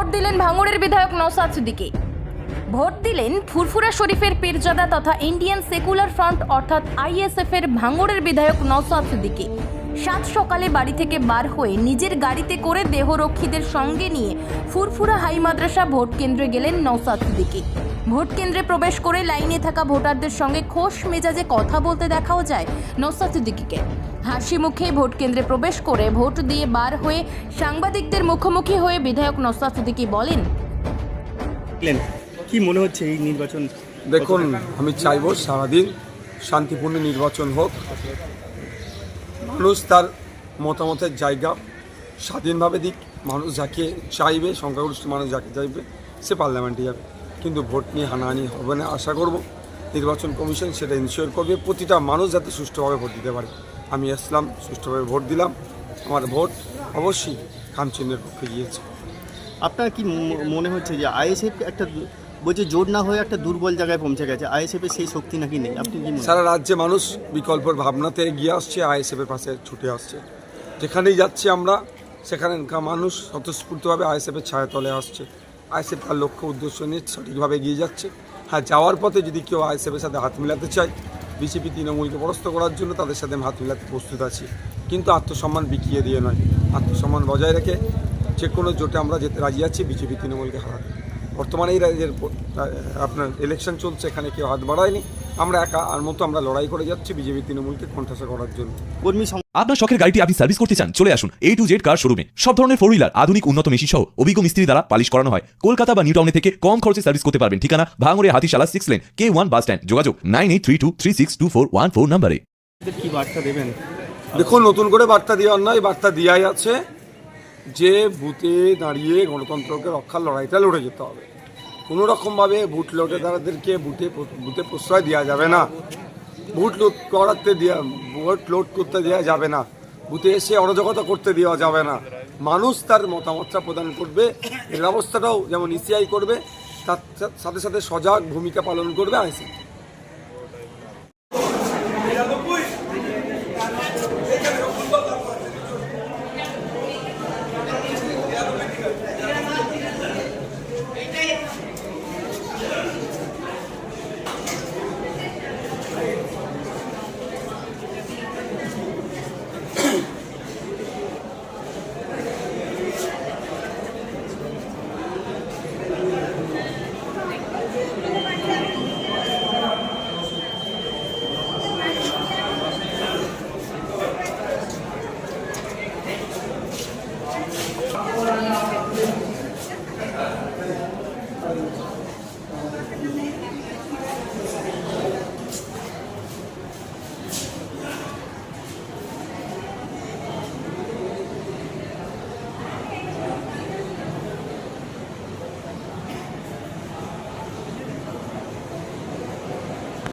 Vote দিলেন ভাঙড়ের বিধায়ক নওশাদ সিদ্দিকী। ভোট দিলেন ফুরফুরা শরীফের পীরজাদা তথা ইন্ডিয়ান সেকুলার ফ্রন্ট অর্থাৎ আইএসএফ এর ভাঙড়ের বিধায়ক নওশাদ সিদ্দিকী। সাত সকালে বাড়ি থেকে বার হয়ে নিজের গাড়িতে করে দেহরক্ষীদের সঙ্গে নিয়ে ফুরফুরা হাই মাদ্রাসা ভোট কেন্দ্রে গেলেন নওশাদ সিদ্দিকী। ভোট কেন্দ্রে প্রবেশ করে লাইনে থাকা ভোটারদের সঙ্গে খোশ মেজাজে কথা বলতে দেখাও যায় নওশাদ সিদ্দিকীকে। হাসি মুখে ভোট কেন্দ্রে প্রবেশ করে ভোট দিয়ে বার হয়ে সাংবাদিকদের মুখোমুখি হয়ে বিধায়ক নওশাদ সিদ্দিকী বলেন, কি মনে হচ্ছে এই নির্বাচন? দেখুন, আমি চাইবো সারাদিন শান্তিপূর্ণ নির্বাচন হোক। মানুষ তার মতামতের জায়গা স্বাধীনভাবে দিক। মানুষ যাকে চাইবে, সংখ্যাগরিষ্ঠ মানুষ যাকে চাইবে সে পার্লামেন্টে যাবে, কিন্তু ভোট নিয়ে হানাহানি হবে না আশা করব। নির্বাচন কমিশন সেটা ইনশিওর করবে প্রতিটা মানুষ যাতে সুষ্ঠুভাবে ভোট দিতে পারে। আমি আসলাম, সুষ্ঠুভাবে ভোট দিলাম, আমার ভোট অবশ্যই খামচিহ্নের পক্ষে গিয়েছে। আপনার কি মনে হচ্ছে যে আইএসএফ একটা বলছে জোট না হয়ে একটা দুর্বল জায়গায় পৌঁছে গেছে, আইএসএফের সেই শক্তি নাকি নেই? আপনি কি সারা রাজ্যে মানুষ বিকল্পের ভাবনাতে এগিয়ে আসছে, আইএসএফের পাশে ছুটে আসছে। যেখানেই যাচ্ছি আমরা সেখানকার মানুষ স্বতঃস্ফূর্তভাবে আইএসএফের ছায়াতলে আসছে। আইএসএফ তার লক্ষ্য উদ্দেশ্য নিয়ে সঠিকভাবে এগিয়ে যাচ্ছে। হ্যাঁ, যাওয়ার পথে যদি কেউ আইএসএফের সাথে হাত মিলাতে চায়, বিজেপি তৃণমূলকে পরাস্ত করার জন্য তাদের সাথে হাত মিলাতে প্রস্তুত আছি, কিন্তু আত্মসম্মান বিকিয়ে দিয়ে নয়, আত্মসম্মান বজায় রেখে যে কোনো জোটে আমরা যেতে রাজি আছি বিজেপি তৃণমূলকে হারাতে। বর্তমানে এই রাজ্যের আপনার ইলেকশন চলছে, এখানে কেউ হাত বাড়ায়নি। আমরা একা আর মতো আমরা লড়াই করে যাচ্ছি বিজেপি তৃণমূলকে কোণঠাসা করার জন্য। আপনার শখের গাড়িটি আপনি সার্ভিস করতে চান, চলে আসুন A to Z কার শোরুমে। সব ধরনের ফোর হুইলার, আধুনিক উন্নত মেশিন সহ অভিজ্ঞ মিস্ত্রি দ্বারা পালিশ করানো হয়। কলকাতা বা নিউ টাউনে থেকে কম খরচে সার্ভিস করতে পারবেন। ঠিকানা ভাঙড়ে Hatishala 6 lane K1 bus stand. যোগাযোগ 9832362414 নম্বরে। কি বার্তা দেবেন? দেখুন, নতুন করে বার্তা দেওয়ার নয়, বার্তা দেওয়াই আছে যে বুথে দাঁড়িয়ে গণতন্ত্রকে রক্ষার লড়াইটা লড়ে যেতে হবে। কোনো রকমভাবে ভোট লুটেরাদেরকে বুথে প্রশ্রয় দেওয়া যাবে না, ভোট লোড করতে দেওয়া যাবে না, বুথে এসে অরাজকতা করতে দেওয়া যাবে না। মানুষ তার মতামতটা প্রদান করবে, এই ব্যবস্থাটাও যেমন ইসিআই করবে, তার সাথে সাথে সজাগ ভূমিকা পালন করবে আইএসএফ।